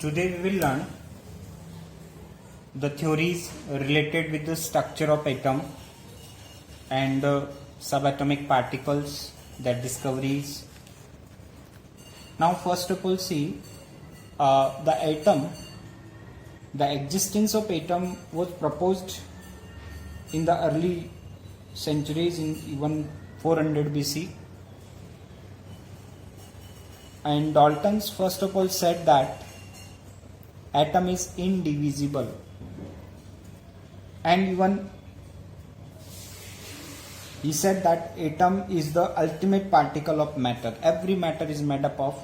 Today we will learn the theories related with the structure of atom and the subatomic particles, their discoveries. Now first of all see the atom. The existence of atom was proposed in the early centuries in even 400 BC, and Dalton's first of all said that atom is indivisible, and even he said that atom is the ultimate particle of matter. Every matter is made up of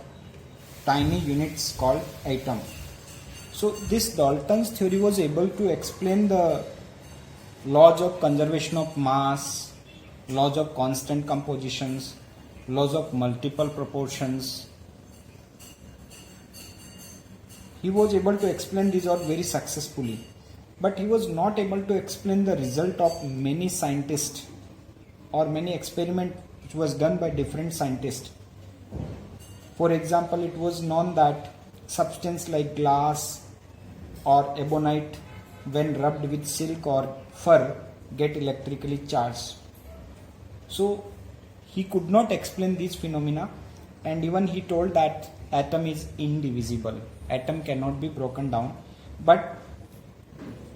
tiny units called atom. So this Dalton's theory was able to explain the laws of conservation of mass, laws of constant compositions, laws of multiple proportions. He was able to explain these all very successfully, but he was not able to explain the result of many scientists or many experiments which was done by different scientists. For example, it was known that substance like glass or ebonite, when rubbed with silk or fur, get electrically charged. So he could not explain these phenomena, and even he told that atom is indivisible. Atom cannot be broken down. But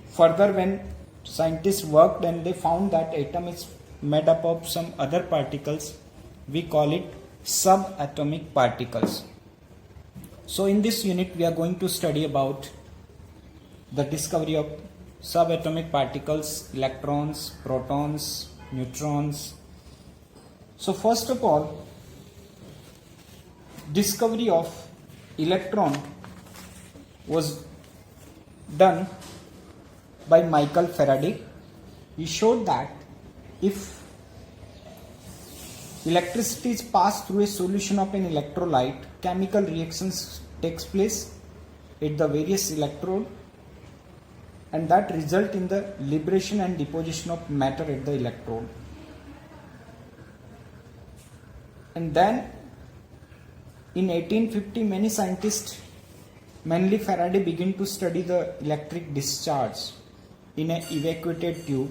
further, when scientists worked and they found that atom is made up of some other particles, we call it subatomic particles. So in this unit we are going to study about the discovery of subatomic particles, electrons, protons, neutrons. So first of all, discovery of electron was done by Michael Faraday. He showed that if electricity is passed through a solution of an electrolyte, chemical reactions takes place at the various electrode, and that result in the liberation and deposition of matter at the electrode. And then in 1850 many scientists, mainly Faraday, began to study the electric discharge in an evacuated tube.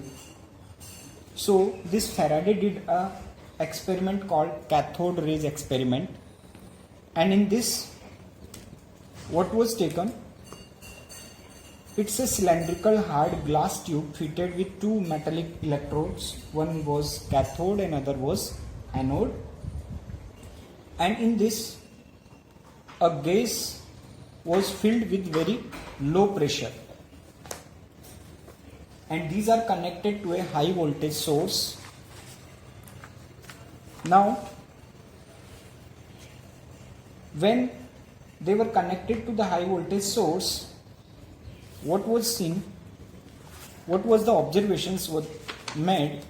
So this Faraday did a experiment called cathode rays experiment, and in this what was taken, it's a cylindrical hard glass tube fitted with two metallic electrodes. One was cathode and other was anode, and in this a gas was filled with very low pressure, and these are connected to a high voltage source. Now when they were connected to the high voltage source, what was seen, what was the observations were made,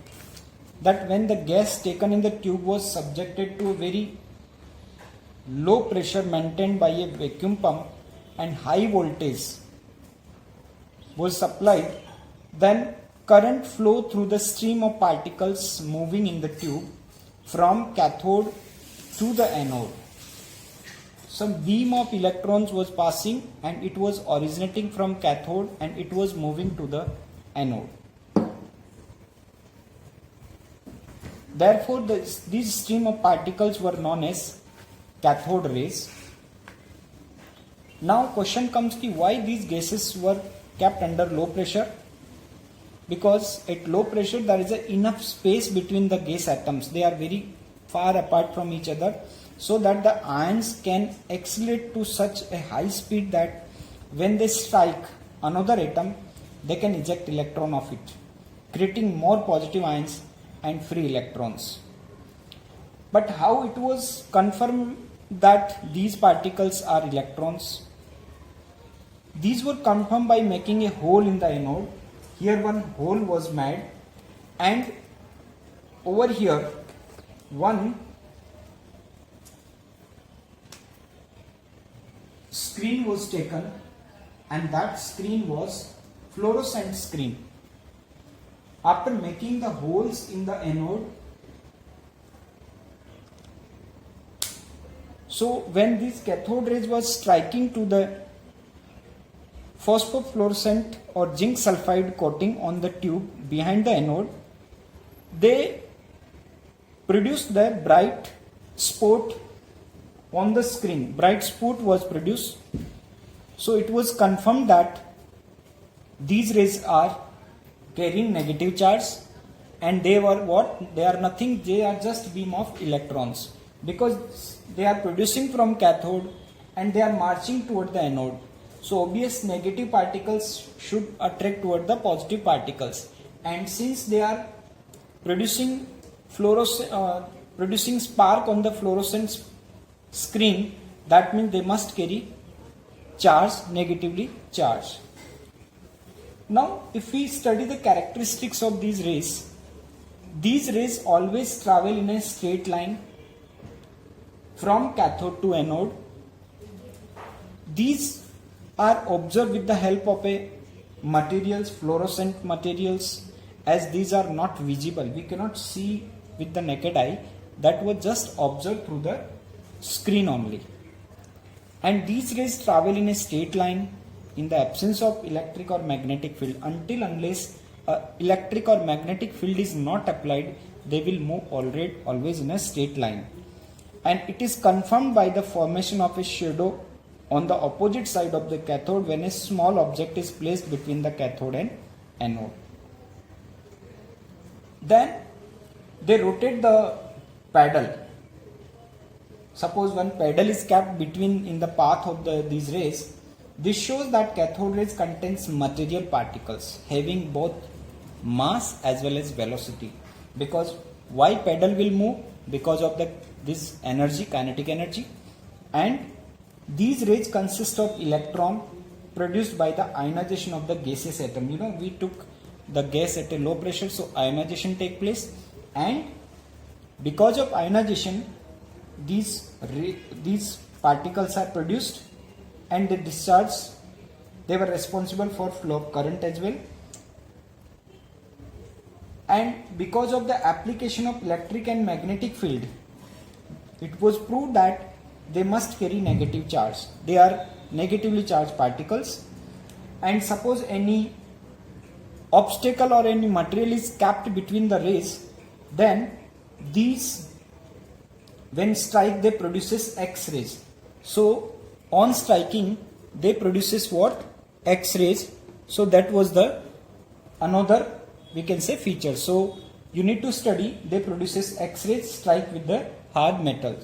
that when the gas taken in the tube was subjected to a very low pressure maintained by a vacuum pump and high voltage was supplied, then current flow through the stream of particles moving in the tube from cathode to the anode. Some beam of electrons was passing, and it was originating from cathode and it was moving to the anode. Therefore, these stream of particles were known as cathode rays. Now question comes to why these gases were kept under low pressure. Because at low pressure there is enough space between the gas atoms. They are very far apart from each other, so that the ions can accelerate to such a high speed that when they strike another atom, they can eject electron of it, creating more positive ions and free electrons. But how it was confirmed that these particles are electrons? These were confirmed by making a hole in the anode. Here one hole was made, and over here one screen was taken, and that screen was fluorescent screen. After making the holes in the anode, so when these cathode rays was striking to the phosphofluorescent or zinc sulfide coating on the tube behind the anode, they produced the bright spot on the screen. Bright spot was produced. So it was confirmed that these rays are carrying negative charge, and they were what? They are nothing, they are just beam of electrons, because they are producing from cathode and they are marching toward the anode. So obvious negative particles should attract toward the positive particles, and since they are producing producing spark on the fluorescent screen, that means they must carry charge, negatively charged. Now if we study the characteristics of these rays always travel in a straight line from cathode to anode. These are observed with the help of a materials, fluorescent materials, as these are not visible. We cannot see with the naked eye. That was just observed through the screen only. And these rays travel in a straight line in the absence of electric or magnetic field. Unless electric or magnetic field is not applied, they will move always in a straight line. And it is confirmed by the formation of a shadow on the opposite side of the cathode when a small object is placed between the cathode and anode. Then they rotate the paddle. Suppose one paddle is kept between in the path of these rays. This shows that cathode rays contains material particles having both mass as well as velocity. Because why paddle will move? Because of this energy, kinetic energy, and these rays consist of electron produced by the ionization of the gaseous atom. We took the gas at a low pressure, so ionization take place, and because of ionization these particles are produced and they discharge. They were responsible for flow of current as well. And because of the application of electric and magnetic field, it was proved that they must carry negative charge. They are negatively charged particles, and suppose any obstacle or any material is kept between the rays, then these when strike they produces X-rays. So on striking they produces what? X-rays. So that was the another, we can say, feature. So you need to study they produces X-rays strike with the hard metal.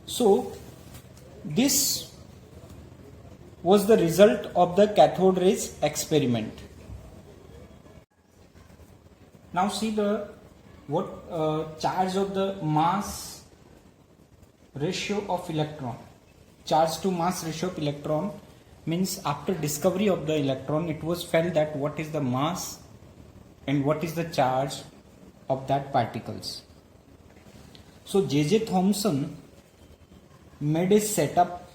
So this was the result of the cathode rays experiment. Now see the charge of the mass ratio of electron. Charge to mass ratio of electron means after discovery of the electron, it was felt that what is the mass and what is the charge of that particles. So J.J. Thomson made a setup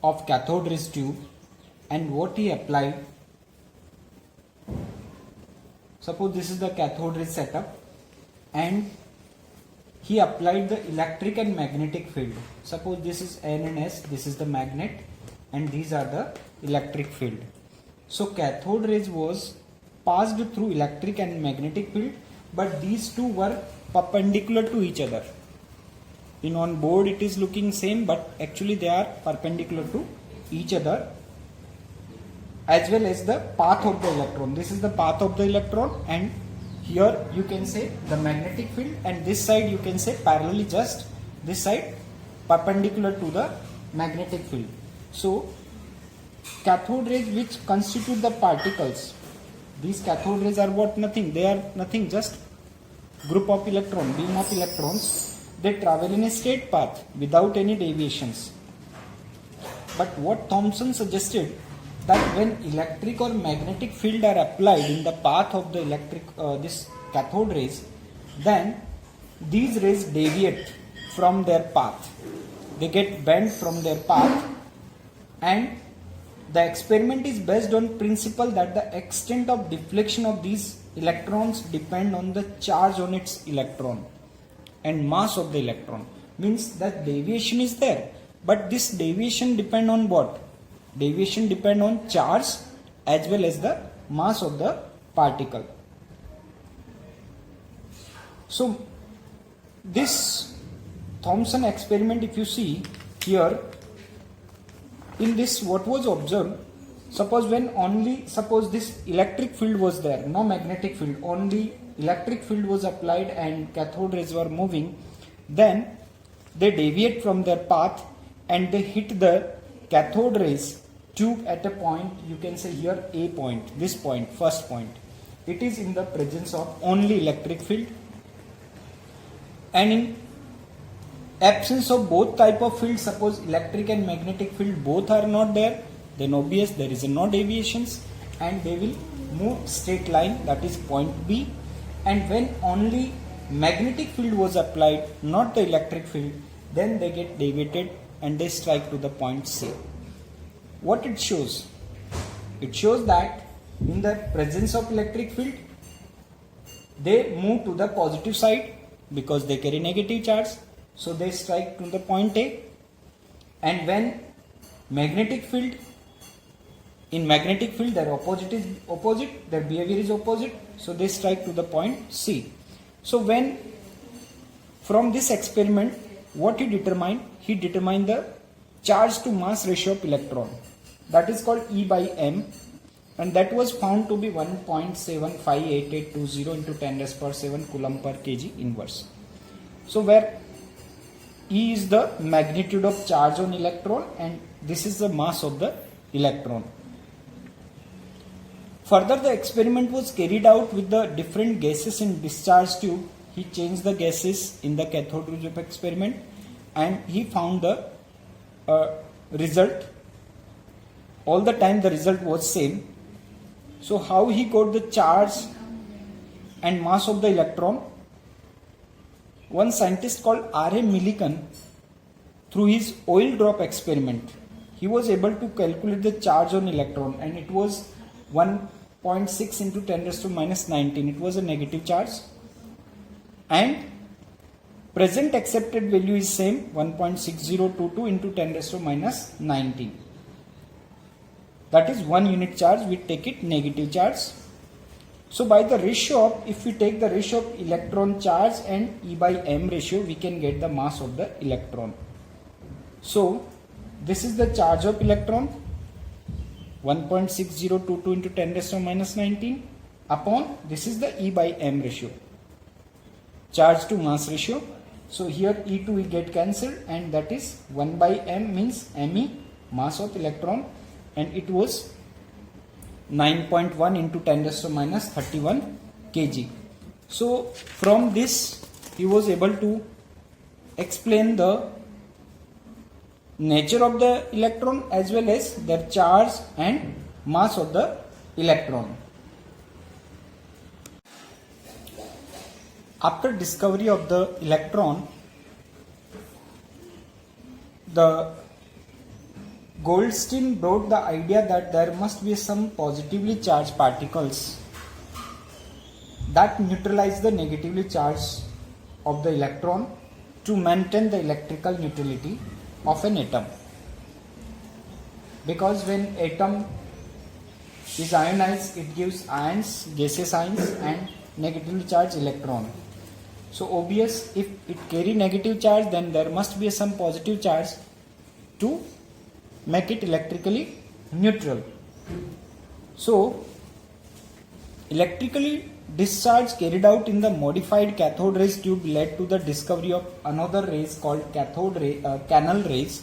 of cathode rays tube, and what he applied, suppose this is the cathode ray setup, and he applied the electric and magnetic field. Suppose this is N and S, this is the magnet, and these are the electric field. So cathode rays was passed through electric and magnetic field, but these two were perpendicular to each other. On board it is looking same, but actually they are perpendicular to each other, as well as the path of the electron. This is the path of the electron, and here you can say the magnetic field, and this side you can say parallelly, just this side perpendicular to the magnetic field. So cathode rays which constitute the particles, these cathode rays are what? Nothing. They are nothing, just group of electron, beam of electrons. They travel in a straight path without any deviations. But what Thomson suggested, that when electric or magnetic field are applied in the path of the this cathode rays, then these rays deviate from their path. They get bent from their path, and the experiment is based on principle that the extent of deflection of these electrons depend on the charge on its electron and mass of the electron. Means that deviation is there, but this deviation depend on what? Deviation depend on charge as well as the mass of the particle. So this Thomson experiment, if you see here, in this what was observed, suppose this electric field was there, no magnetic field, only electric field was applied and cathode rays were moving, then they deviate from their path and they hit the cathode rays tube at a point, you can say here A point, this point, first point. It is in the presence of only electric field, and in absence of both type of field, suppose electric and magnetic field both are not there, then obvious there is no deviations and they will move straight line, that is point B. And when only magnetic field was applied, not the electric field, then they get deviated and they strike to the point C. What it shows? It shows that in the presence of electric field, they move to the positive side because they carry negative charge, so they strike to the point A. And when magnetic field, in magnetic field their opposite is opposite, their behavior is opposite, so they strike to the point C. So when from this experiment, what he determined? He determined the charge to mass ratio of electron, that is called E by M, and that was found to be 1.758820 into 10 raised power 7 coulomb per kg inverse. So where E is the magnitude of charge on electron and this is the mass of the electron. Further, the experiment was carried out with the different gases in discharge tube. He changed the gases in the cathode ray of experiment and he found the result. All the time the result was same. So how he got the charge and mass of the electron? One scientist called R.A. Millikan, through his oil drop experiment, he was able to calculate the charge on electron and it was 1.6 into 10 raised to minus 19. It was a negative charge. And present accepted value is same, 1.6022 into 10 raised to minus 19. That is 1 unit charge, we take it negative charge. So by the ratio of, if we take the ratio of electron charge and E by M ratio, we can get the mass of the electron. So this is the charge of electron, 1.6022 into 10 raised to minus 19 upon, this is the E by M ratio, charge to mass ratio. So here E2 will get cancelled and that is 1 by M means Me, mass of electron, and it was 9.1 into 10 raised to minus 31 kg. So from this he was able to explain the nature of the electron as well as their charge and mass of the electron. After discovery of the electron, the Goldstein brought the idea that there must be some positively charged particles that neutralize the negatively charged of the electron to maintain the electrical neutrality of an atom. Because when atom is ionized, it gives ions, gaseous ions and negatively charged electron. So obvious, if it carry negative charge, then there must be some positive charge to make it electrically neutral. So electrically discharge carried out in the modified cathode rays tube led to the discovery of another rays called canal rays,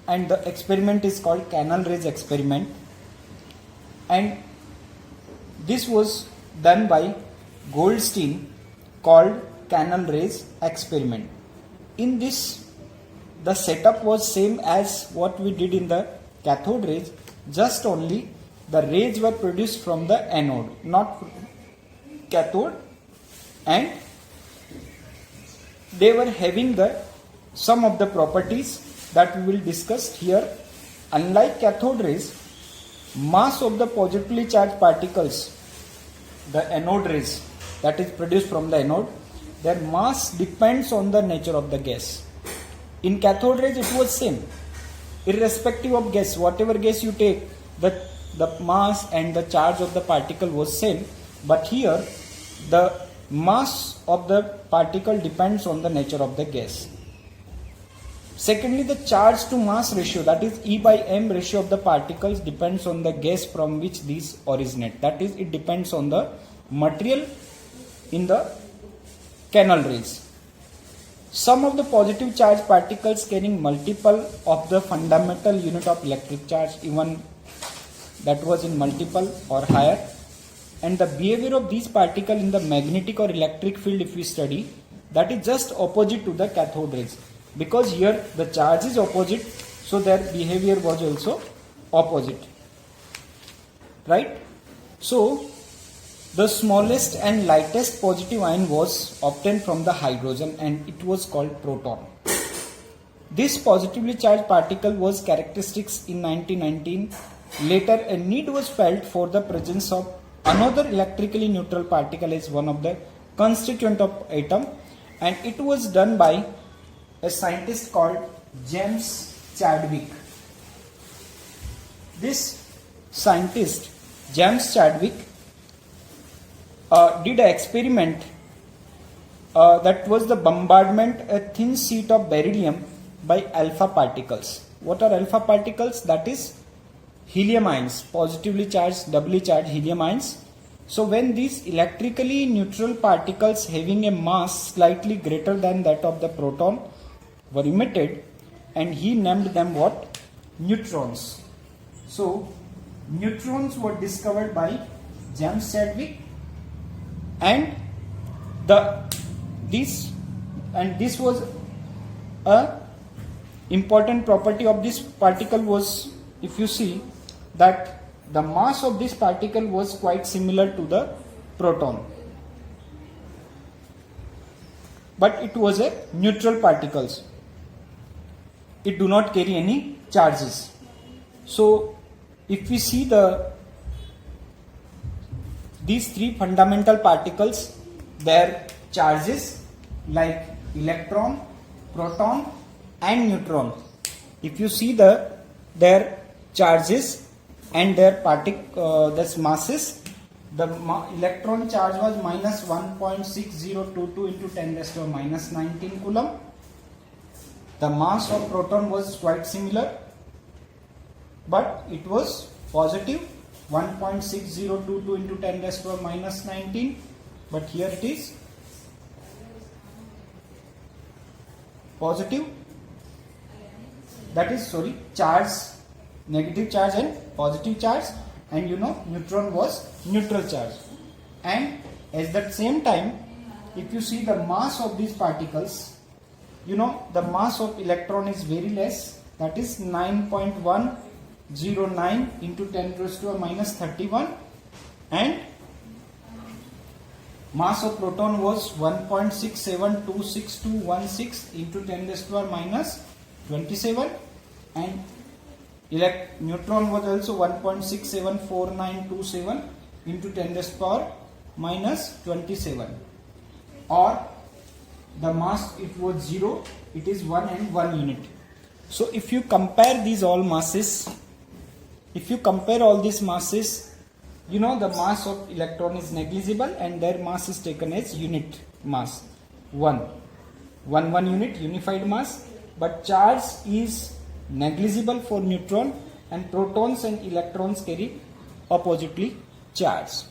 and the experiment is called canal rays experiment, and this was done by Goldstein, called canal rays experiment. In this, the setup was same as what we did in the cathode rays, just only the rays were produced from the anode, not cathode, and they were having the some of the properties that we will discuss here. Unlike cathode rays, mass of the positively charged particles, the anode rays that is produced from the anode, their mass depends on the nature of the gas. In cathode rays it was same, irrespective of gas, whatever gas you take, the the mass and the charge of the particle was same, but here the mass of the particle depends on the nature of the gas. Secondly, the charge to mass ratio, that is E by m ratio of the particles, depends on the gas from which these originate. That is, it depends on the material in the canal rays. Some of the positive charge particles carrying multiple of the fundamental unit of electric charge, even that was in multiple or higher. And the behavior of these particles in the magnetic or electric field, if we study, that is just opposite to the cathode rays. Because here the charge is opposite, so their behavior was also opposite. Right? So, the smallest and lightest positive ion was obtained from the hydrogen and it was called proton. This positively charged particle was characteristics in 1919. Later, a need was felt for the presence of another electrically neutral particle as one of the constituent of atom, and it was done by a scientist called James Chadwick. This scientist, James Chadwick, did an experiment that was the bombardment a thin sheet of beryllium by alpha particles. What are alpha particles? That is helium ions, positively charged, doubly charged helium ions. So when these electrically neutral particles having a mass slightly greater than that of the proton were emitted, and he named them what? Neutrons. So neutrons were discovered by James Chadwick, and this was a important property of this particle was, if you see, that the mass of this particle was quite similar to the proton, but it was a neutral particles. It do not carry any charges. So if we see these three fundamental particles, their charges like electron, proton and neutron. If you see their charges and their masses, the electron charge was minus 1.6022 into 10 raised to minus 19 coulomb. The mass of proton was quite similar, but it was positive 1.6022 into 10 raised to minus 19, but here it is positive, that is charge, negative charge and positive charge, and neutron was neutral charge. And at that same time, if you see the mass of these particles, the mass of electron is very less, that is 9.109 into 10 raised to minus 31, and mass of proton was 1.672616 into 10 raised to minus 27, and neutron was also 1.674927 into 10 raised to minus 27, or the mass, it was 0, it is 1 and 1 unit. So if you compare these all masses, if you compare all these masses, the mass of electron is negligible and their mass is taken as unit mass, 1 unit unified mass, but charge is negligible for neutron, and protons and electrons carry oppositely charged.